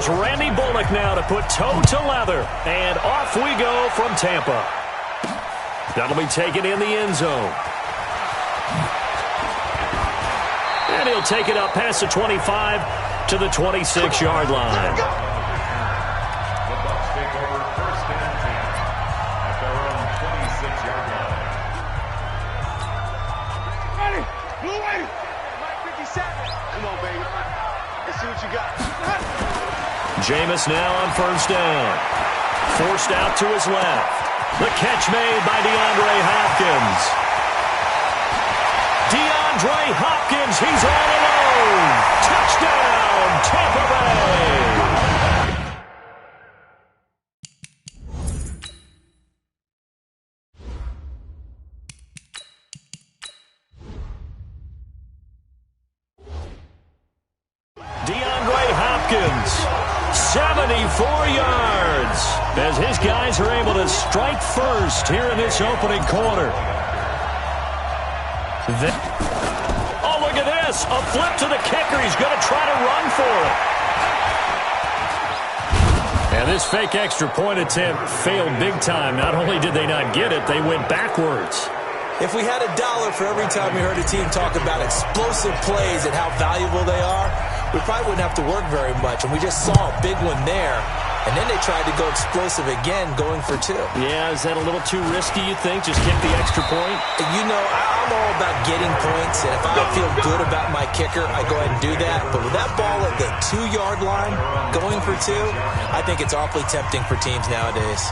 Here's Randy Bullock now to put toe to leather. And off we go from Tampa. That'll be taken in the end zone. And he'll take it up past the 25 to the 26-yard line. The Bucs take over 1st and 10 at their own 26-yard line. Ready? Blue wave. Mike 57. Come on, baby. Let's see what you got. Jameis now on 1st down. Forced out to his left. The catch made by DeAndre Hopkins. DeAndre Hopkins, he's all alone. Touchdown, Tampa Bay. DeAndre Hopkins, 74 yards, as his guys are able to strike first here in this opening quarter. Oh, look at this. A flip to the kicker. He's going to try to run for it. And this fake extra point attempt failed big time. Not only did they not get it, they went backwards. If we had $1 for every time we heard a team talk about explosive plays and how valuable they are, we probably wouldn't have to work very much. And we just saw a big one there. And then they tried to go explosive again, going for 2. Yeah, is that a little too risky, you think? Just kick the extra point? You know, I'm all about getting points. And if I feel good about my kicker, I go ahead and do that. But with that ball at the 2-yard line, going for 2, I think it's awfully tempting for teams nowadays.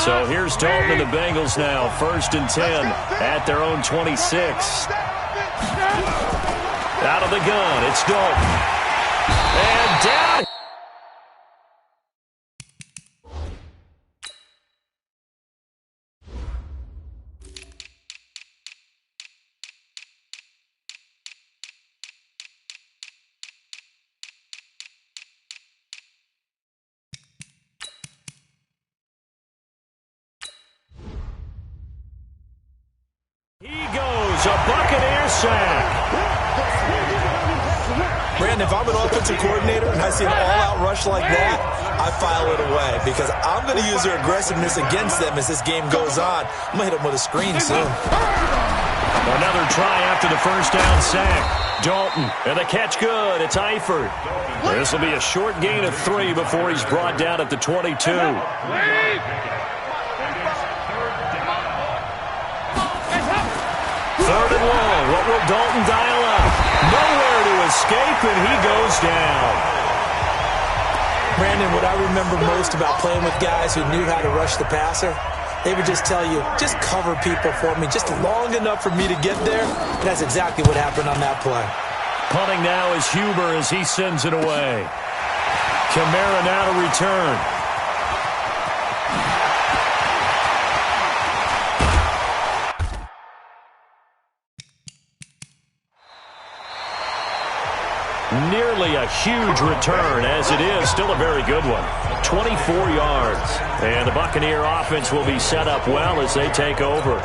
So here's Dalton and the Bengals now. 1st and 10 at their own 26. Out of the gun, it's Dalton. And down. He goes, a Buccaneer sack. Brandon, if I'm an offensive coordinator and I see an all-out rush like that, I file it away because I'm going to use their aggressiveness against them as this game goes on. I'm going to hit them with a screen soon. Another try after the 1st down sack. Dalton, and the catch good. It's Eifert. This will be a short gain of 3 before he's brought down at the 22. 3rd and long. What will Dalton dial up? Nowhere to escape, and he goes down. Brandon, what I remember most about playing with guys who knew how to rush the passer, they would just tell you, just cover people for me just long enough for me to get there. And that's exactly what happened on that play. Punting now is Huber as he sends it away. Kamara now to return. Nearly a huge return, as it is still a very good one. 24 yards. And the Buccaneer offense will be set up well as they take over.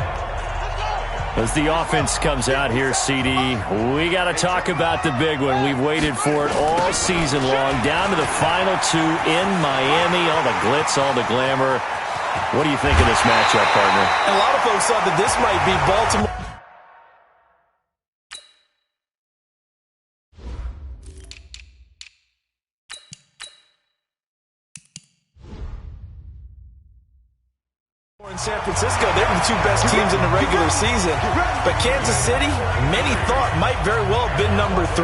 As the offense comes out here, CD, we got to talk about the big one. We've waited for it all season long, down to the final 2 in Miami. All the glitz, all the glamour. What do you think of this matchup, partner? A lot of folks thought that this might be Baltimore. In San Francisco, they were the 2 best teams in the regular season. But Kansas City, many thought might very well have been number 3.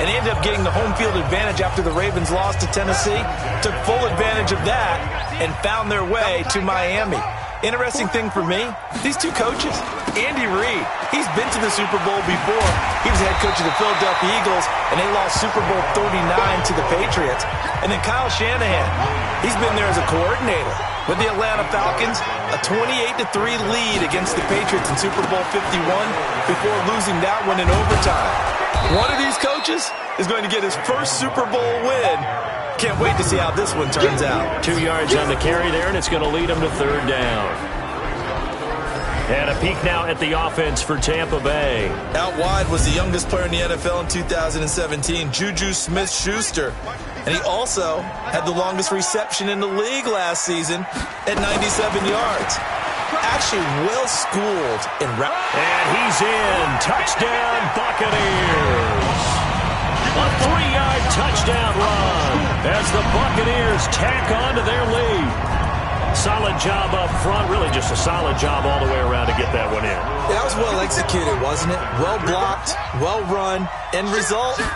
And they ended up getting the home field advantage after the Ravens lost to Tennessee. Took full advantage of that and found their way to Miami. Interesting thing for me, these 2 coaches, Andy Reid, he's been to the Super Bowl before. He was head coach of the Philadelphia Eagles, and they lost Super Bowl 39 to the Patriots. And then Kyle Shanahan, he's been there as a coordinator with the Atlanta Falcons, a 28-3 lead against the Patriots in Super Bowl 51 before losing that one in overtime. One of these coaches is going to get his first Super Bowl win. Can't wait to see how this one turns out. 2 yards on the carry there, and it's going to lead him to 3rd down. And a peek now at the offense for Tampa Bay. Out wide was the youngest player in the NFL in 2017, Juju Smith-Schuster. And he also had the longest reception in the league last season at 97 yards. Actually well-schooled in route. And he's in. Touchdown, Buccaneers. A 3-yard touchdown run as the Buccaneers tack on to their lead. Solid job up front. Really just a solid job all the way around to get that one in. That was well executed, wasn't it? Well blocked, well run. End result, 6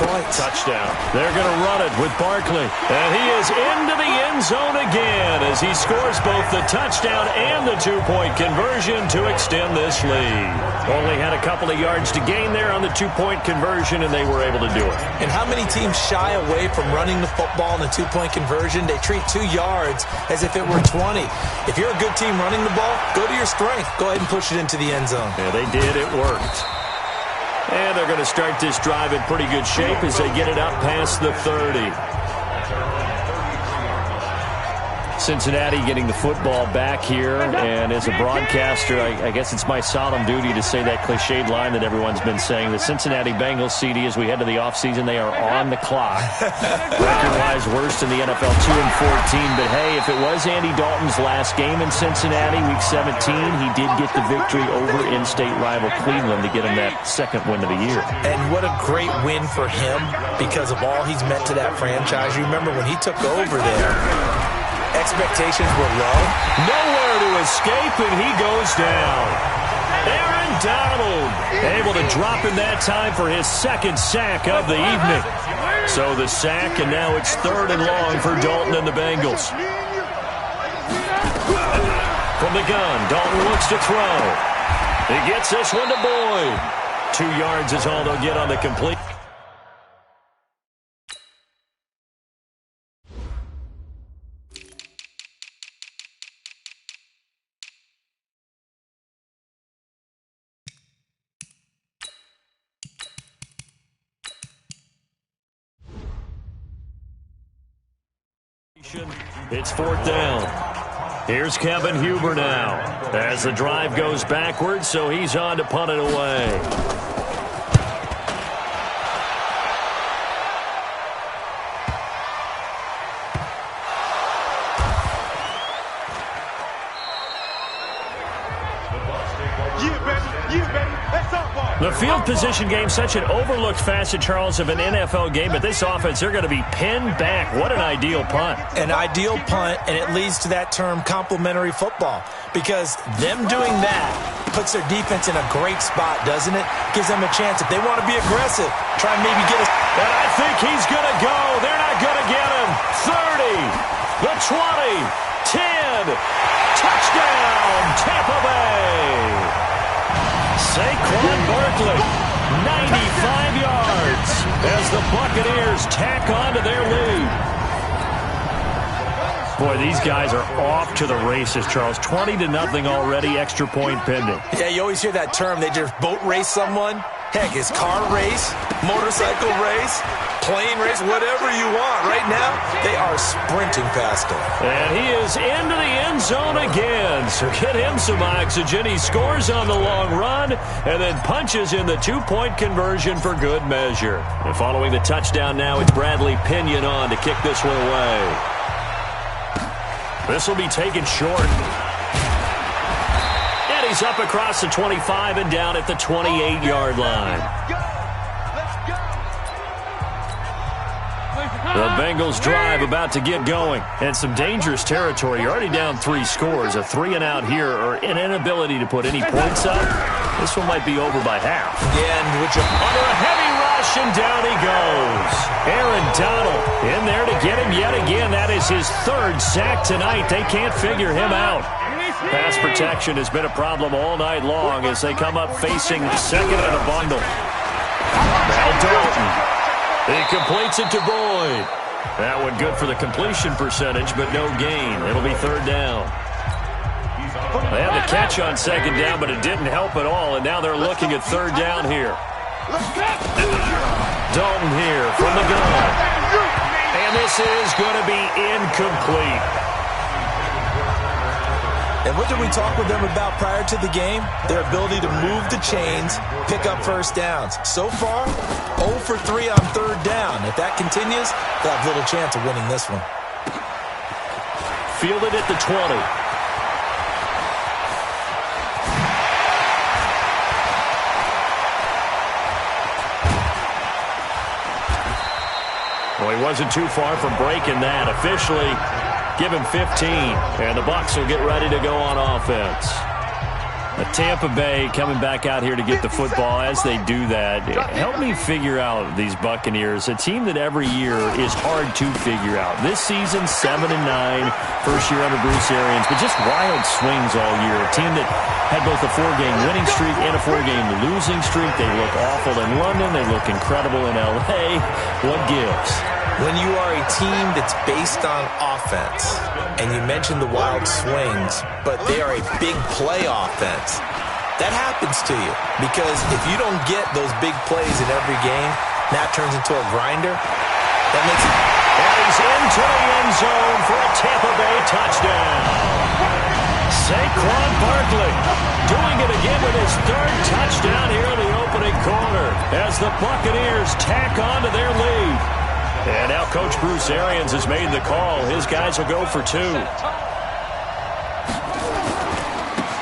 points. Touchdown. They're going to run it with Barkley. And he is into the end zone again as he scores both the touchdown and the 2-point conversion to extend this lead. Only had a couple of yards to gain there on the 2-point conversion, and they were able to do it. And how many teams shy away from running the football in the 2-point conversion? They treat 2 yards as if it were 20. If you're a good team running the ball, go to your strength. Go ahead and push it into the end zone. Yeah, they did. It worked. And they're going to start this drive in pretty good shape as they get it up past the 30. Cincinnati getting the football back here, and as a broadcaster, I guess it's my solemn duty to say that cliched line that everyone's been saying. The Cincinnati Bengals, CD, as we head to the offseason, they are on the clock. Record-wise, worst in the NFL, 2-14. But, hey, if it was Andy Dalton's last game in Cincinnati, Week 17, he did get the victory over in-state rival Cleveland to get him that second win of the year. And what a great win for him because of all he's meant to that franchise. You remember when he took over there, expectations were low. Nowhere to escape, and he goes down. Aaron Donald able to drop in that time for his second sack of the evening. So the sack, and now it's 3rd and long for Dalton and the Bengals. From the gun, Dalton looks to throw. He gets this one to Boyd. 2 yards is all they'll get on the complete. It's 4th down. Here's Kevin Huber now as the drive goes backwards, so he's on to punt it away. The field position game, such an overlooked facet, Charles, of an NFL game, but this offense, they're going to be pinned back. What an ideal punt. An ideal punt, and it leads to that term complementary football, because them doing that puts their defense in a great spot, doesn't it? Gives them a chance. If they want to be aggressive, try and maybe get us. And I think he's going to go. They're not going to get him. 30, the 20, 10, touchdown, Tampa Bay. Saquon Barkley, 95 yards as the Buccaneers tack on to their lead. Boy, these guys are off to the races, Charles. 20-0 already, extra point pending. Yeah, you always hear that term. They just boat race someone. Heck, it's car race, motorcycle race, plane race, whatever you want. Right now, they are sprinting past him. And he is into the end zone again. So get him some oxygen. He scores on the long run and then punches in the 2-point conversion for good measure. And following the touchdown now, it's Bradley Pinion on to kick this one away. This will be taken short. And he's up across the 25 and down at the 28-yard line. The Bengals drive about to get going. And some dangerous territory. You're already down 3 scores. A 3-and-out here, or an inability to put any points up. This one might be over by half. Yeah, and under a heavy rush, and down he goes. Aaron Donald in there to get him yet again. That is his 3rd sack tonight. They can't figure him out. Pass protection has been a problem all night long as they come up facing second in a bundle. Now Dalton. He completes it to Boyd. That one good for the completion percentage, but no gain. It'll be 3rd down. They had the catch on 2nd down, but it didn't help at all, and now they're looking at 3rd down here. Dalton here from the gun. And this is going to be incomplete. And what did we talk with them about prior to the game? Their ability to move the chains, pick up first downs. So far, 0 for 3 on third down. If that continues, they'll have little chance of winning this one. Fielded at the 20. Well, he wasn't too far from breaking that. Officially, give him 15, and the Bucs will get ready to go on offense. Tampa Bay coming back out here to get the football. As they do that, help me figure out these Buccaneers, a team that every year is hard to figure out. This season, 7-9, first year under Bruce Arians, but just wild swings all year. A team that had both a 4-game winning streak and a 4-game losing streak. They look awful in London. They look incredible in L.A. What gives? When you are a team that's based on offense, and you mentioned the wild swings, but they are a big play offense, that happens to you. Because if you don't get those big plays in every game, that turns into a grinder. That makes it... And he's into the end zone for a Tampa Bay touchdown. Saquon Barkley doing it again with his third touchdown here in the opening quarter as the Buccaneers tack on to their lead. And now Coach Bruce Arians has made the call. His guys will go for 2.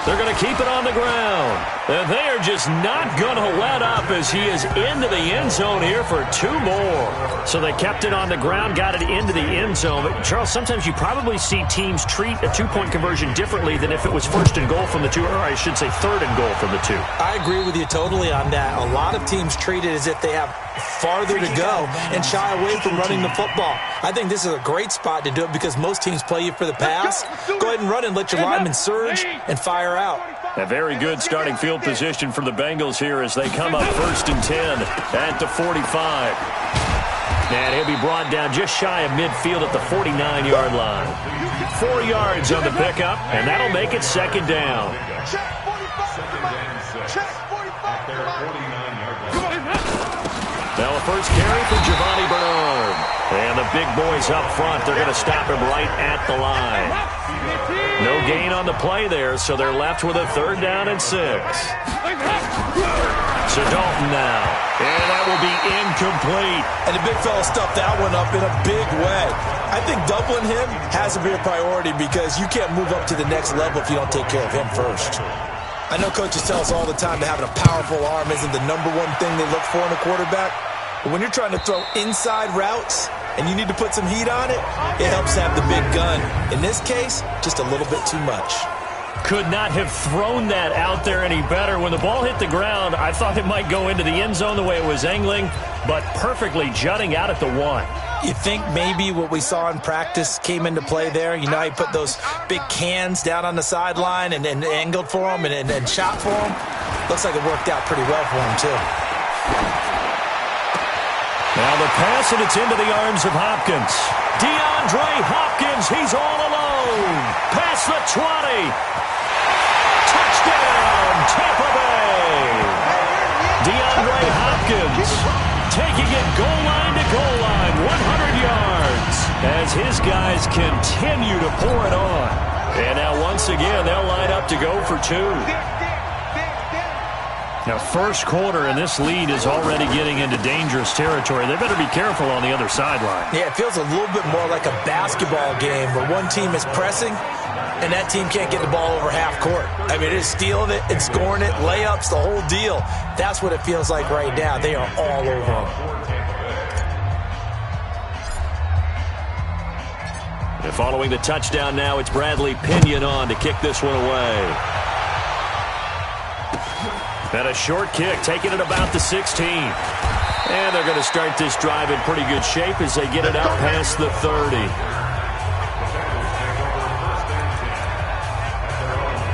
They're going to keep it on the ground. And they are just not going to let up as he is into the end zone here for 2 more. So they kept it on the ground, got it into the end zone. But Charles, sometimes you probably see teams treat a 2-point conversion differently than if it was first and goal from the 2, or I should say third and goal from the 2. I agree with you totally on that. A lot of teams treat it as if they have farther to go and shy away from running the football. I think this is a great spot to do it because most teams play you for the pass. Go ahead and run and let your linemen surge and fire out. A very good starting field position for the Bengals here as they come up 1st and 10 at the 45. And he'll be brought down just shy of midfield at the 49-yard line. 4 yards on the pickup, and that'll make it 2nd down. Now a first carry for Giovanni Bernard. And the big boys up front, they're going to stop him right at the line. No gain on the play there, so they're left with a 3rd down and 6. So Dalton now. And that will be incomplete. And the big fella stuffed that one up in a big way. I think doubling him has to be a priority because you can't move up to the next level if you don't take care of him first. I know coaches tell us all the time that having a powerful arm isn't the #1 thing they look for in a quarterback. But when you're trying to throw inside routes and you need to put some heat on it, it helps to have the big gun. In this case, just a little bit too much. Could not have thrown that out there any better. When the ball hit the ground, I thought it might go into the end zone the way it was angling, but perfectly jutting out at the 1. You think maybe what we saw in practice came into play there? You know, he put those big cans down on the sideline and angled for him and shot for him. Looks like it worked out pretty well for him, too. Now the pass, and it's into the arms of Hopkins. DeAndre Hopkins, he's all alone. Past the 20. Touchdown, Tampa Bay. DeAndre Hopkins taking it goal line to goal line, 100 yards, as his guys continue to pour it on. And now once again, they'll line up to go for 2. Now, first quarter, and this lead is already getting into dangerous territory. They better be careful on the other sideline. Yeah, it feels a little bit more like a basketball game where one team is pressing and that team can't get the ball over half court. I mean, it is stealing it, it's scoring it, layups, the whole deal. That's what it feels like right now. They are all over them. And following the touchdown now, it's Bradley Pinion on to kick this one away. And a short kick, taking it about the 16. And they're going to start this drive in pretty good shape as they get it out past the 30.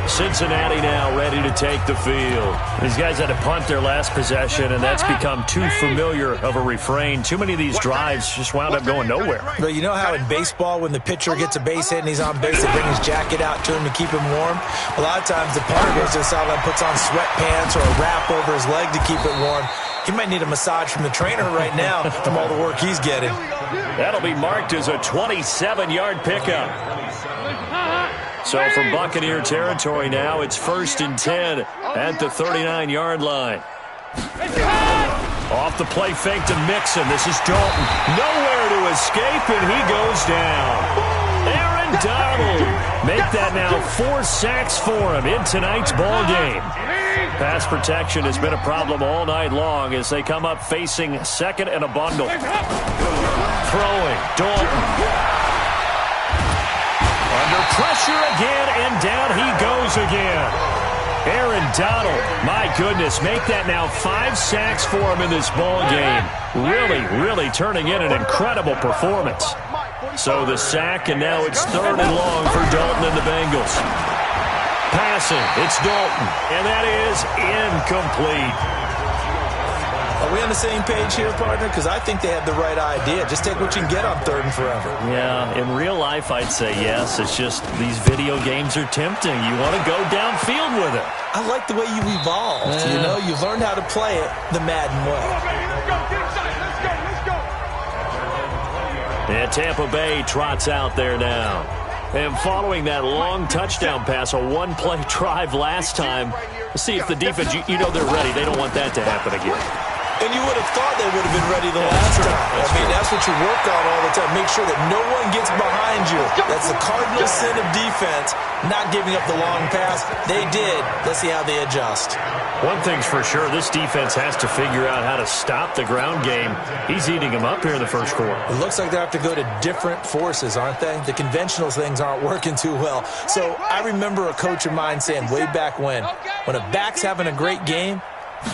Cincinnati now ready to take the field. These guys had to punt their last possession, and that's become too familiar of a refrain. Too many of these drives just wound up going nowhere. But you know how in baseball, when the pitcher gets a base hit and he's on base, they bring his jacket out to him to keep him warm? A lot of times the punter goes to the sideline, puts on sweatpants or a wrap over his leg to keep it warm. He might need a massage from the trainer right now from all the work he's getting. That'll be marked as a 27-yard pickup. So from Buccaneer territory now, it's 1st and 10 at the 39-yard line. Off the play fake to Mixon. This is Dalton. Nowhere to escape, and he goes down. Aaron Donald. Make that now 4 sacks for him in tonight's ball game. Pass protection has been a problem all night long as they come up facing second and a bundle. Throwing, Dalton. Under pressure again, and down he goes again. Aaron Donald, my goodness, make that now 5 sacks for him in this ball game. Really turning in an incredible performance. So the sack, and now it's 3rd and long for Dalton and the Bengals. Passing, it's Dalton, and that is incomplete. Are we on the same page here, partner? Because I think they had the right idea. Just take what you can get on 3rd and forever. Yeah, in real life, I'd say yes. It's just these video games are tempting. You want to go downfield with it. I like the way you evolved. You know, you've learned how to play it the Madden way. And Tampa Bay trots out there now. And following that long touchdown pass, a one-play drive last time, let's see if the defense, you know they're ready. They don't want that to happen again. And you would have thought they would have been ready the last time. I mean, that's what you work on all the time. Make sure that no one gets behind you. That's the cardinal sin of defense, not giving up the long pass. They did. Let's see how they adjust. One thing's for sure, this defense has to figure out how to stop the ground game. He's eating them up here in the first quarter. It looks like they have to go to different forces, aren't they? The conventional things aren't working too well. So I remember a coach of mine saying way back when a back's having a great game,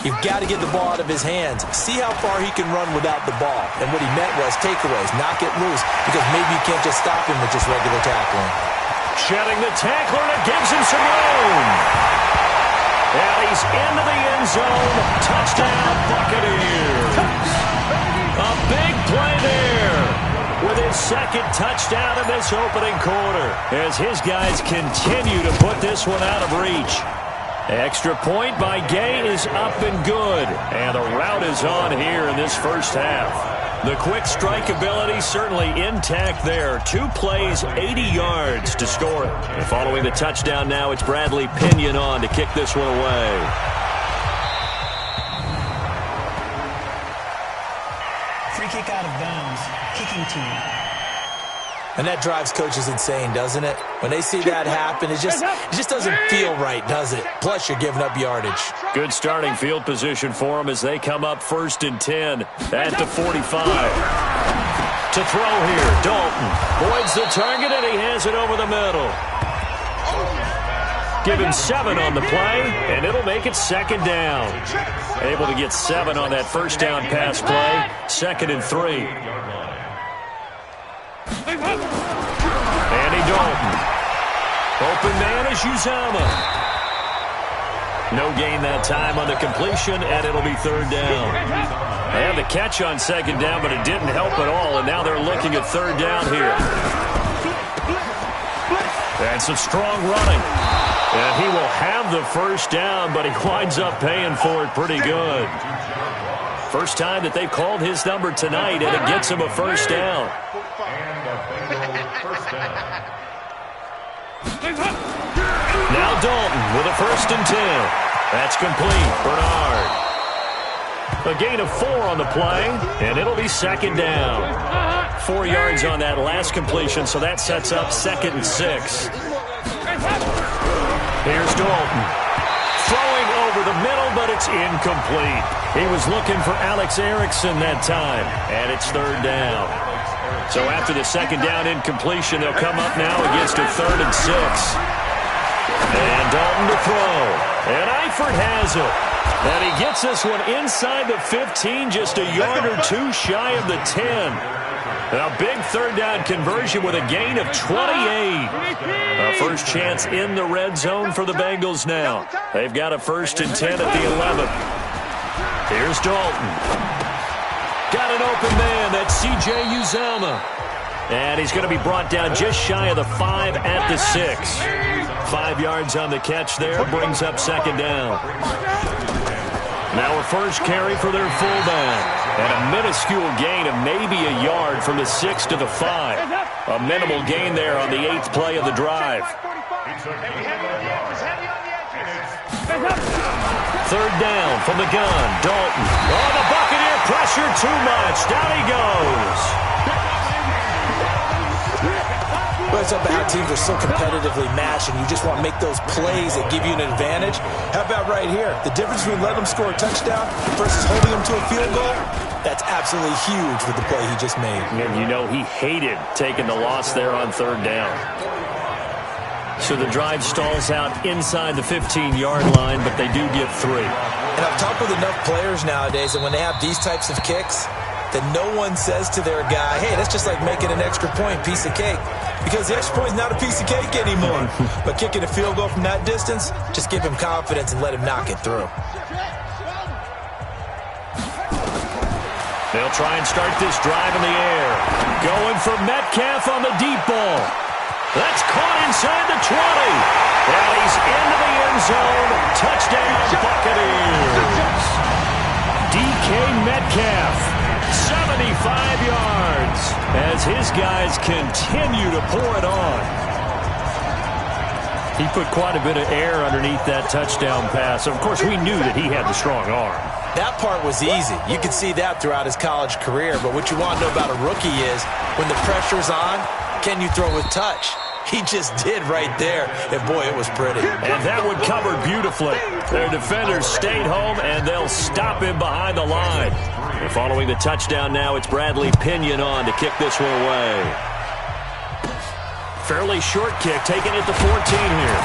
you've got to get the ball out of his hands. See how far he can run without the ball. And what he meant was takeaways, knock it loose, because maybe you can't just stop him with just regular tackling. Shedding the tackler, and it gives him some room. And he's into the end zone. Touchdown, Buccaneers. A big play there with his 2nd touchdown in this opening quarter as his guys continue to put this one out of reach. Extra point by Gay is up and good. And the route is on here in this first half. The quick strike ability certainly intact there. 2 plays, 80 yards to score it. And following the touchdown now, it's Bradley Pinion on to kick this one away. Free kick out of bounds. Kicking team. And that drives coaches insane, doesn't it? When they see that happen, it just doesn't feel right, does it? Plus, you're giving up yardage. Good starting field position for them as they come up 1st and 10 at the 45. To throw here, Dalton avoids the target, and he has it over the middle. Give him 7 on the play, and it'll make it 2nd down. Able to get 7 on that first down pass play. 2nd and 3. Andy Dalton. Open man is Uzama. No gain that time on the completion, and it'll be 3rd down. They had the catch on 2nd down, but it didn't help at all, and now they're looking at 3rd down here. And some strong running. And he will have the first down, but he winds up paying for it pretty good. First time that they've called his number tonight, and it gets him a first down. Now Dalton with a 1st and 10. That's complete. Bernard. A gain of 4 on the play, and it'll be 2nd down. 4 yards on that last completion, so that sets up 2nd and 6. Here's Dalton. Throwing over the middle, but it's incomplete. He was looking for Alex Erickson that time, and it's 3rd down. So after the 2nd down incompletion, they'll come up now against a 3rd and 6. And Dalton to throw. And Eifert has it. And he gets this one inside the 15, just a yard or 2 shy of the 10. A big 3rd down conversion with a gain of 28. A first chance in the red zone for the Bengals now. They've got a 1st and 10 at the 11th. Here's Dalton. Got an open man. That's C.J. Uzama. And he's going to be brought down just shy of the 5 at the 6. 5 yards on the catch there. Brings up 2nd down. Now a first carry for their fullback. And a minuscule gain of maybe a yard from the 6 to the 5. A minimal gain there on the 8th play of the drive. Third down from the gun. Dalton. Oh, the Buccaneer pressure too much. Down he goes. Well, it's about how teams are so competitively matched, and you just want to make those plays that give you an advantage. How about right here? The difference between letting them score a touchdown versus holding them to a field goal, that's absolutely huge with the play he just made. And you know he hated taking the loss there on third down. So the drive stalls out inside the 15-yard line, but they do get 3. And I've talked with enough players nowadays that when they have these types of kicks, that no one says to their guy, hey, that's just like making an extra point, piece of cake. Because the extra point is not a piece of cake anymore. But kicking a field goal from that distance, just give him confidence and let him knock it through. They'll try and start this drive in the air. Going for Metcalf on the deep ball. That's caught inside the 20. And he's into the end zone. Touchdown, Buccaneers. DK Metcalf, 75 yards, as his guys continue to pour it on. He put quite a bit of air underneath that touchdown pass. Of course, we knew that he had the strong arm. That part was easy. You could see that throughout his college career. But what you want to know about a rookie is when the pressure's on, can you throw with touch? He just did right there. And, boy, it was pretty. And that one covered beautifully. Their defenders stayed home, and they'll stop him behind the line. And following the touchdown now, it's Bradley Pinion on to kick this one away. Fairly short kick, taken at the 14 here.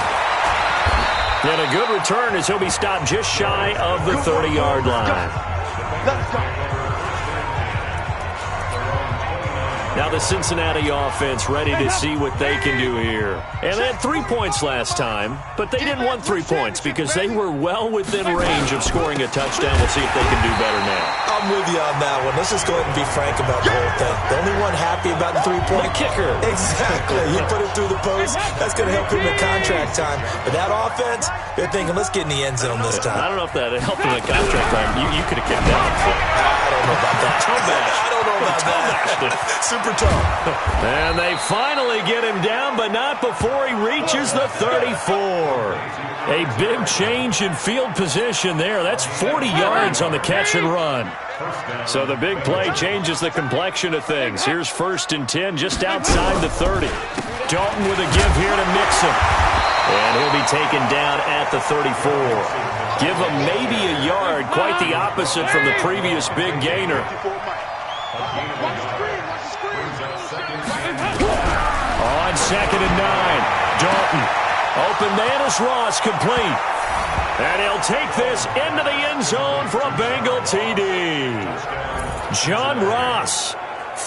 And a good return as he'll be stopped just shy of the 30-yard line. Let's go. Now the Cincinnati offense ready to see what they can do here. And they had 3 points last time, but they didn't want 3 points because they were well within range of scoring a touchdown. We'll see if they can do better now. I'm with you on that one. Let's just go ahead and be frank about the whole thing. The only one happy about the 3-point kicker. Exactly. He put it through the post. That's going to help him in contract time. But that offense, they're thinking, let's get in the end zone this time. I don't know if that helped him in contract time. You could have kicked that. I don't know about that. I don't know about that. Super tough. And they finally get him down, but not before he reaches the 34. A big change in field position there. That's 40 yards on the catch and run. So the big play changes the complexion of things. Here's 1st and 10 just outside the 30. Dalton with a give here to Mixon. And he'll be taken down at the 34. Give him maybe a yard, quite the opposite from the previous big gainer. On 2nd and 9, Dalton. Open man is Ross, complete. And he'll take this into the end zone for a Bengal TD. John Ross,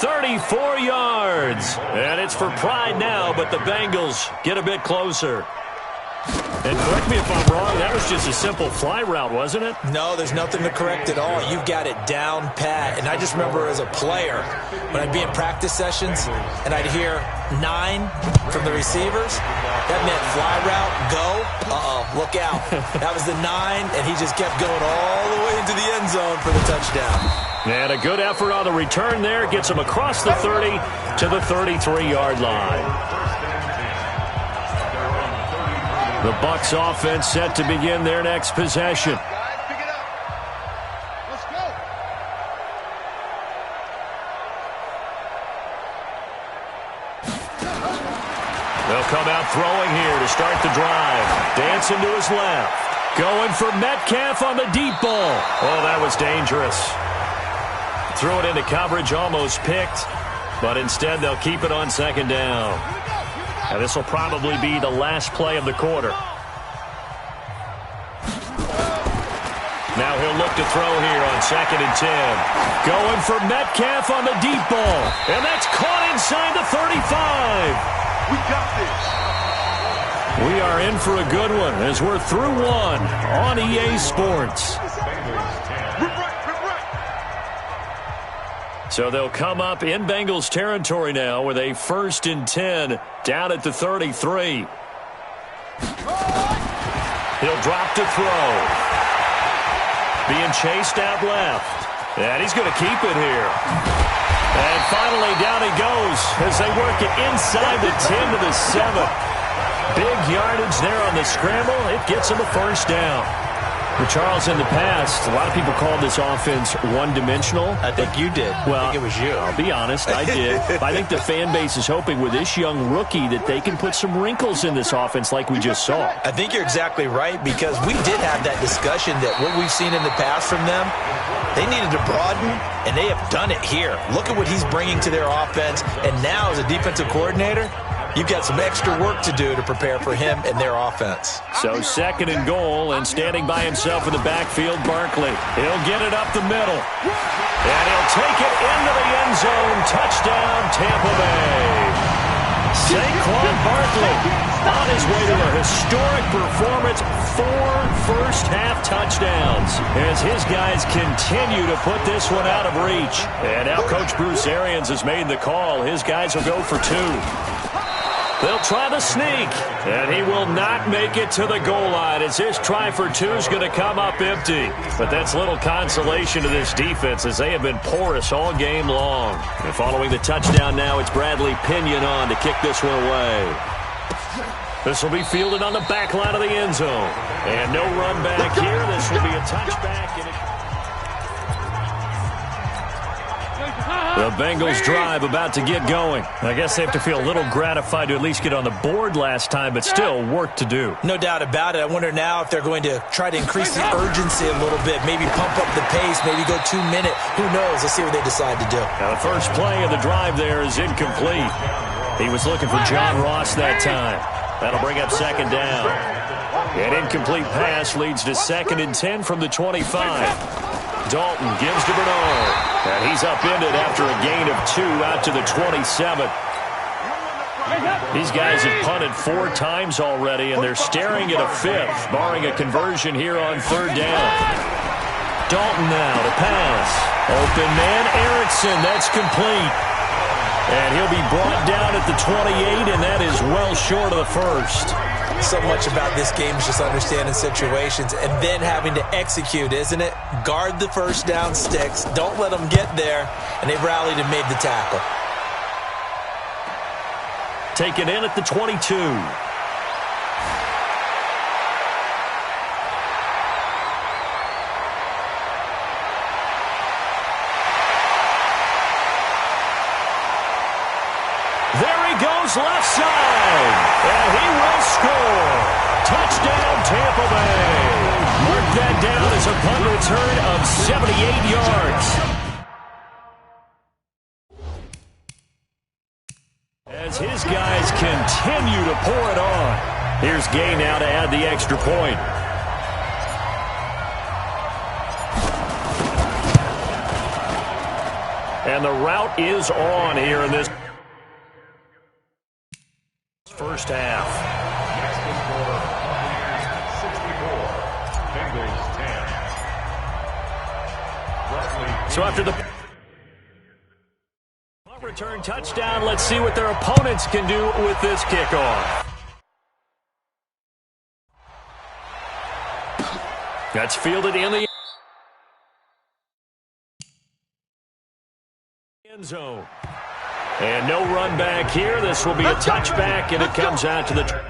34 yards. And it's for pride now, but the Bengals get a bit closer. And correct me if I'm wrong, that was just a simple fly route, wasn't it? No, there's nothing to correct at all. You've got it down pat. And I just remember as a player, when I'd be in practice sessions and I'd hear 9 from the receivers, that meant fly route, go, look out. That was the 9, and he just kept going all the way into the end zone for the touchdown. And a good effort on the return there. Gets him across the 30 to the 33-yard line. The Bucs offense set to begin their next possession. Pick it up. Let's go. They'll come out throwing here to start the drive. Dancing to his left. Going for Metcalf on the deep ball. Oh, that was dangerous. Threw it into coverage, almost picked. But instead, they'll keep it on 2nd down. And this will probably be the last play of the quarter. Now he'll look to throw here on 2nd and 10. Going for Metcalf on the deep ball. And that's caught inside the 35. We got this. We are in for a good one as we're through one on EA Sports. So they'll come up in Bengals territory now with a 1st and 10 down at the 33. He'll drop to throw. Being chased out left. And he's going to keep it here. And finally down he goes as they work it inside the 10 to the 7. Big yardage there on the scramble. It gets him a first down. But Charles, in the past, a lot of people called this offense one-dimensional. I think you did. Well, I think it was you. I'll be honest, I did. But I think the fan base is hoping with this young rookie that they can put some wrinkles in this offense like we just saw. I think you're exactly right, because we did have that discussion that what we've seen in the past from them, they needed to broaden, and they have done it here. Look at what he's bringing to their offense, and now as a defensive coordinator, you've got some extra work to do to prepare for him and their offense. So second and goal, and standing by himself in the backfield, Barkley. He'll get it up the middle. And he'll take it into the end zone. Touchdown, Tampa Bay. Saquon Barkley on his way to a historic performance. 4 first-half touchdowns as his guys continue to put this one out of reach. And now Coach Bruce Arians has made the call. His guys will go for 2. They'll try the sneak, and he will not make it to the goal line as his try for 2 is going to come up empty. But that's little consolation to this defense as they have been porous all game long. And following the touchdown now, it's Bradley Pinion on to kick this one away. This will be fielded on the back line of the end zone. And no run back here. This will be a touchback. The Bengals drive about to get going. I guess they have to feel a little gratified to at least get on the board last time, but still work to do. No doubt about it. I wonder now if they're going to try to increase the urgency a little bit, maybe pump up the pace, maybe go 2-minute. Who knows? Let's see what they decide to do. Now the first play of the drive there is incomplete. He was looking for John Ross that time. That'll bring up second down. An incomplete pass leads to 2nd and 10 from the 25. Dalton gives to Bernard, and he's upended after a gain of 2 out to the 27. These guys have punted 4 times already, and they're staring at a 5th, barring a conversion here on 3rd down. Dalton now to pass. Open man, Erickson, that's complete. And he'll be brought down at the 28, and that is well short of the first. So much about this game is just understanding situations and then having to execute, isn't it? Guard the first down sticks. Don't let them get there. And they rallied and made the tackle. Taken in at the 22. There he goes left side. And he will score. Touchdown, Tampa Bay. Mark that down as a punt return of 78 yards. As his guys continue to pour it on. Here's Gay now to add the extra point. And the route is on here in this first half. Next to score, Buccaneers 64, Bengals 10. Roughly So after the punt return touchdown, let's see what their opponents can do with this kickoff. That's fielded in the end zone. And no run back here. This will be a touchback, and it comes out to the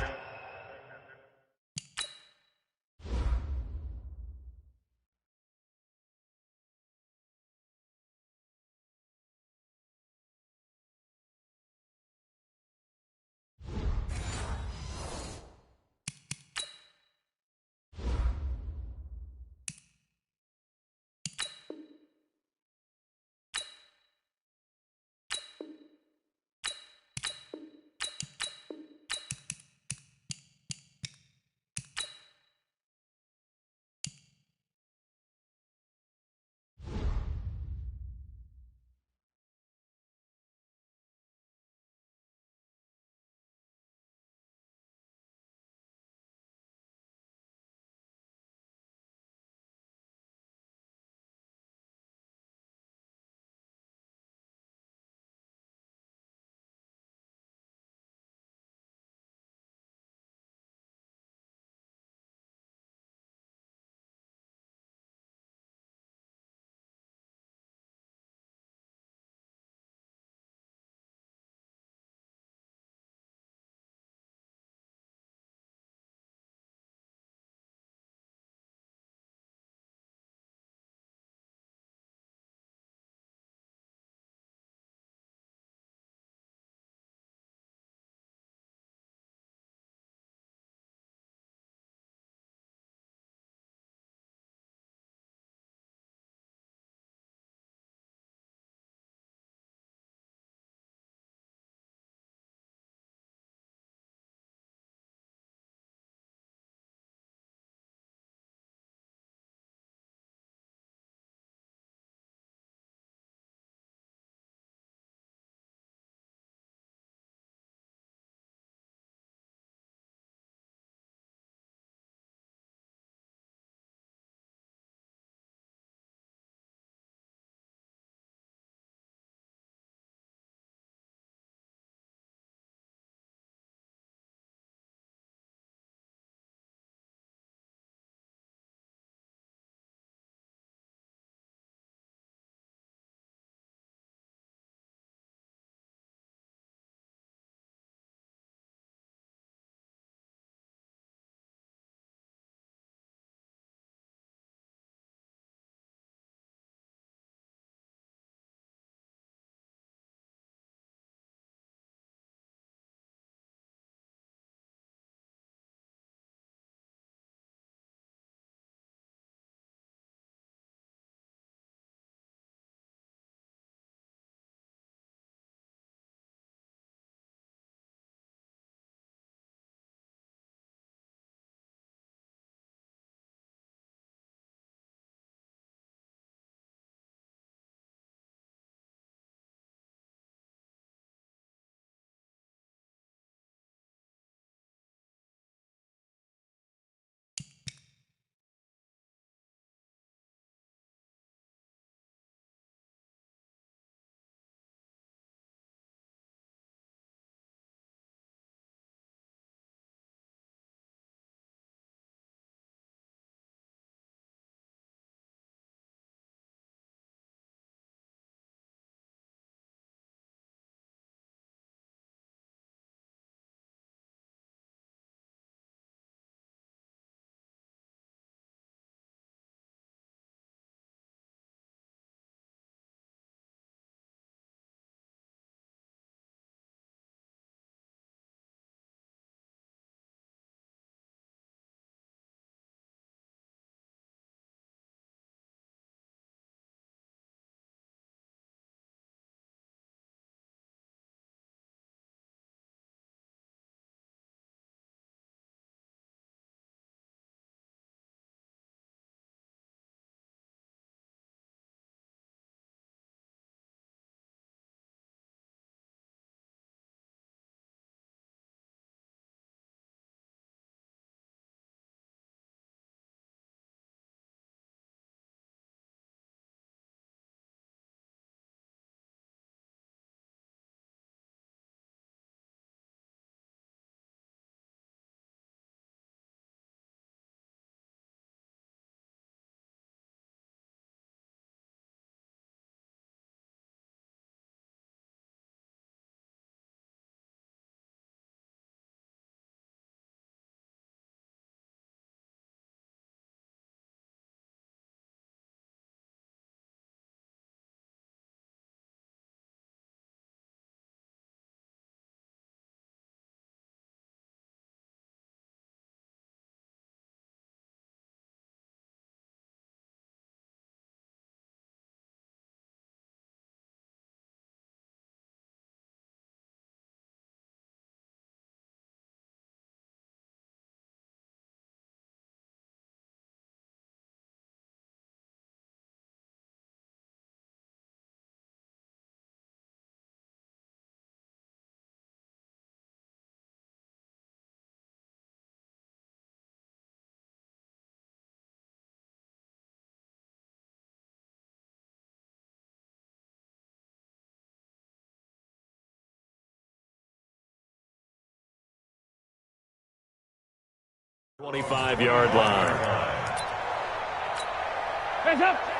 25-yard line.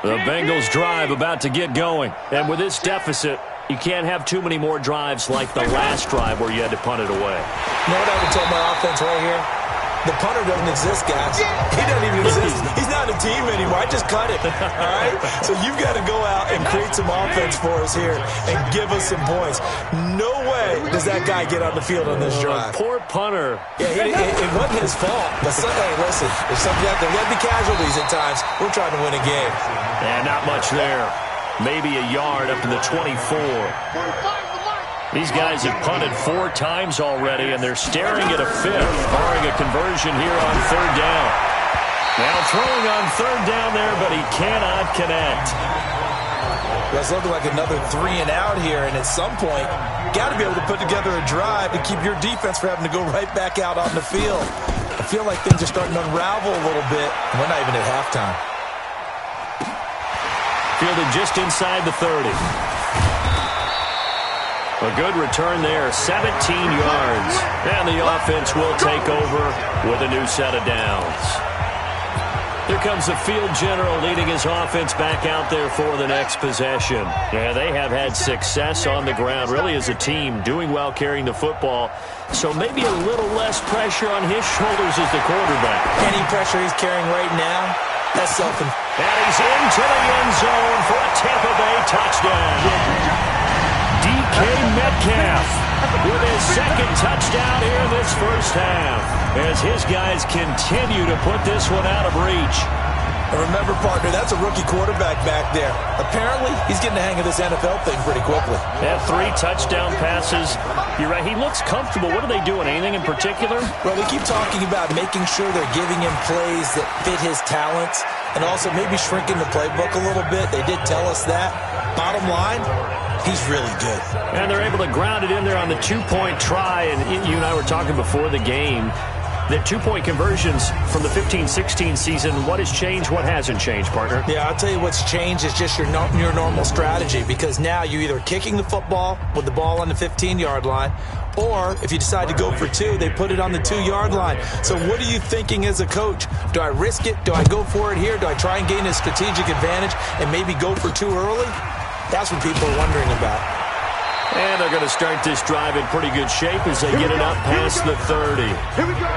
The Bengals drive about to get going. And with this deficit, you can't have too many more drives like the last drive where you had to punt it away. You know what I would tell my offense right here? The punter doesn't exist, guys. He doesn't even exist. He's not a team anymore. I just cut it, all right? So you've got to go out and create some offense for us here and give us some points. No way does that guy get on the field on this drive. Poor punter. Yeah, it wasn't his fault. But hey, listen, if something out there, there'll be casualties at times. We're trying to win a game. And not much there. Maybe a yard up to the 24. These guys have punted 4 times already, and they're staring at a 5th, barring a conversion here on 3rd down. Now throwing on 3rd down there, but he cannot connect. Well, it's looking like another 3 and out here, and at some point, you got to be able to put together a drive to keep your defense from having to go right back out on the field. I feel like things are starting to unravel a little bit. We're not even at halftime. Fielded just inside the 30. A good return there, 17 yards. And the offense will take over with a new set of downs. Here comes the field general leading his offense back out there for the next possession. Yeah, they have had success on the ground, really as a team, doing well carrying the football. So maybe a little less pressure on his shoulders as the quarterback. Any pressure he's carrying right now, that's something. And he's into the end zone for a Tampa Bay touchdown. DK Metcalf with his 2nd touchdown here in this first half as his guys continue to put this one out of reach. And remember, partner, that's a rookie quarterback back there. Apparently, he's getting the hang of this NFL thing pretty quickly. Yeah, 3 touchdown passes. You're right, he looks comfortable. What are they doing? Anything in particular? Well, we keep talking about making sure they're giving him plays that fit his talents and also maybe shrinking the playbook a little bit. They did tell us that. Bottom line, he's really good. And they're able to ground it in there on the 2-point try. And you and I were talking before the game. The 2-point conversions from the 15-16 season, what has changed, what hasn't changed, partner? Yeah, I'll tell you what's changed is just your normal strategy, because now you're either kicking the football with the ball on the 15-yard line, or if you decide to go for 2, they put it on the 2-yard line. So what are you thinking as a coach? Do I risk it? Do I go for it here? Do I try and gain a strategic advantage and maybe go for 2 early? That's what people are wondering about. And they're going to start this drive in pretty good shape as they get it up past the 30. Here we go.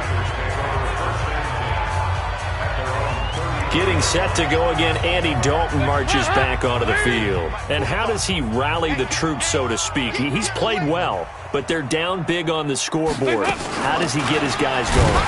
Getting set to go again, Andy Dalton marches back onto the field. And how does he rally the troops, so to speak? He's played well, but they're down big on the scoreboard. How does he get his guys going?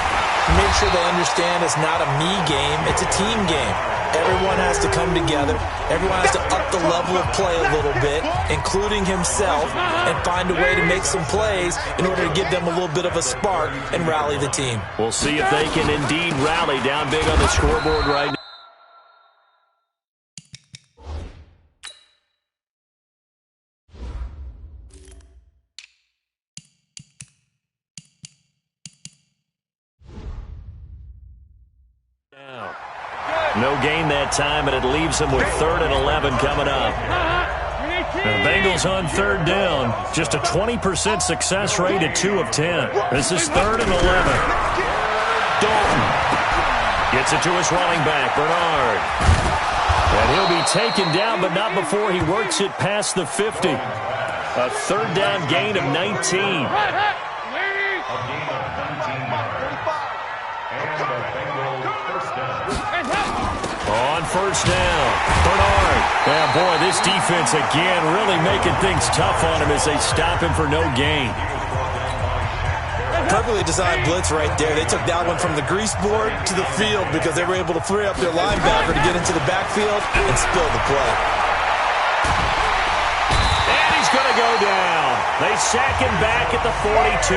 Make sure they understand it's not a me game, it's a team game. Everyone has to come together. Everyone has to up the level of play a little bit, including himself, and find a way to make some plays in order to give them a little bit of a spark and rally the team. We'll see if they can indeed rally down big on the scoreboard right now. No gain that time, and it leaves them with 3rd and 11 coming up. The Bengals on 3rd down. Just a 20% success rate at 2 of 10. This is 3rd and 11. Dalton gets it to his running back, Bernard. And he'll be taken down, but not before he works it past the 50. A 3rd down gain of 19. On 1st down, Bernard. Yeah, boy, this defense again really making things tough on him as they stop him for no gain. Perfectly designed blitz right there. They took that one from the grease board to the field because they were able to free up their linebacker to get into the backfield and spill the play. And he's going to go down. They sack him back at the 42.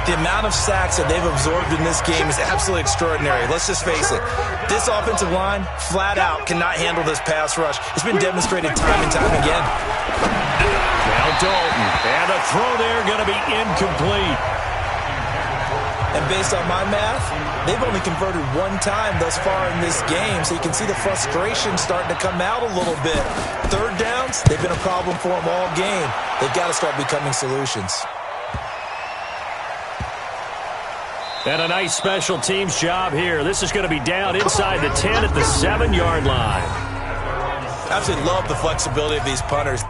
The amount of sacks that they've absorbed in this game is absolutely extraordinary. Let's just face it. This offensive line, flat out, cannot handle this pass rush. It's been demonstrated time and time again. Now Dalton. And a throw there going to be incomplete. And based on my math, they've only converted 1 time thus far in this game, so you can see the frustration starting to come out a little bit. 3rd downs, they've been a problem for them all game. They've got to start becoming solutions. And a nice special teams job here. This is going to be down inside the 10 at the 7-yard line. Absolutely love the flexibility of these punters.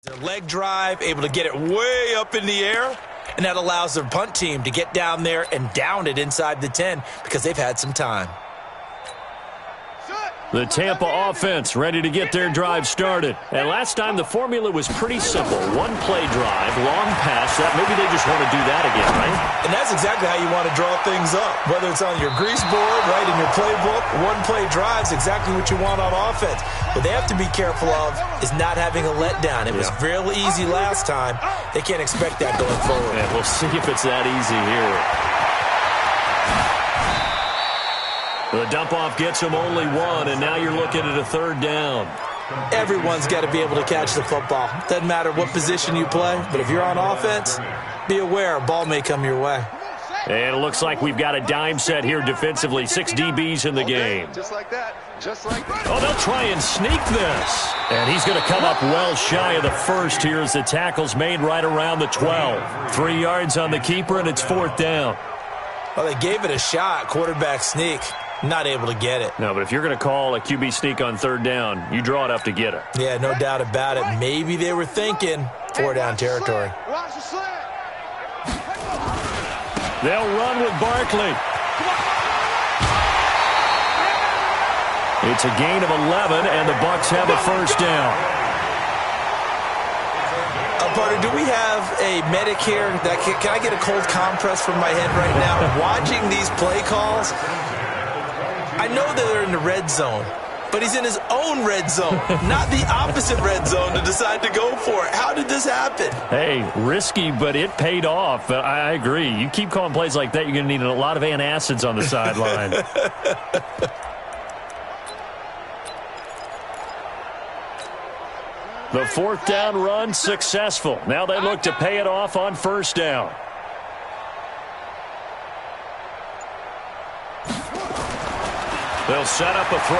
Their leg drive, able to get it way up in the air, and that allows their punt team to get down there and down it inside the 10 because they've had some time. The Tampa offense ready to get their drive started. And last time the formula was pretty simple. One play drive, long pass. Maybe they just want to do that again, right? And that's exactly how you want to draw things up. Whether it's on your grease board, right, in your playbook, one play drive is exactly what you want on offense. What they have to be careful of is not having a letdown. It was real easy last time. They can't expect that going forward. Yeah, we'll see if it's that easy here. The dump-off gets him only one, and now you're looking at a third down. Everyone's got to be able to catch the football. Doesn't matter what position you play, but if you're on offense, be aware a ball may come your way. And it looks like we've got a dime set here defensively. 6 DBs in the game. Just like that. Just like that. Oh, they'll try and sneak this. And he's going to come up well shy of the first here as the tackle's made right around the 12. 3 yards on the keeper, and it's 4th down. Well, they gave it a shot, quarterback sneak. Not able to get it. No, but if you're going to call a QB sneak on 3rd down, you draw it up to get it. Yeah, no doubt about it. Maybe they were thinking 4-down territory. Watch the slant. They'll run with Barkley. It's a gain of 11, and the Bucs have a 1st down. Partner, do we have a medic here? Can I get a cold compress from my head right now? Watching these play calls, I know that they're in the red zone, but he's in his own red zone, not the opposite red zone to decide to go for it. How did this happen? Hey, risky, but it paid off. I agree. You keep calling plays like that, you're going to need a lot of antacids on the sideline. The 4th down run successful. Now they look to pay it off on 1st down. They'll set up a throw.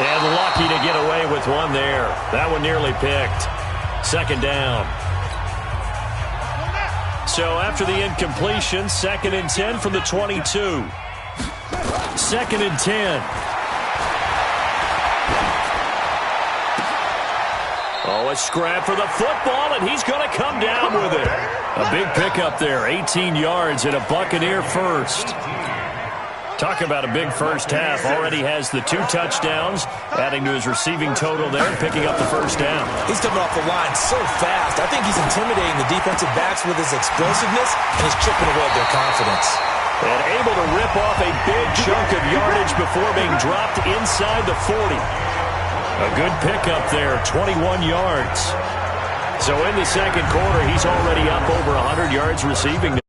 And lucky to get away with one there. That one nearly picked. 2nd down. So after the incompletion, 2nd and 10 from the 22. 2nd and 10. Oh, a scrap for the football, and he's going to come down with it. A big pickup there, 18 yards and a Buccaneer first. Talk about a big first half. Already has the 2 touchdowns, adding to his receiving total there, picking up the 1st down. He's coming off the line so fast. I think he's intimidating the defensive backs with his explosiveness, and he's chipping away at their confidence. And able to rip off a big chunk of yardage before being dropped inside the 40. A good pickup there, 21 yards. So in the 2nd quarter, he's already up over 100 yards receiving now.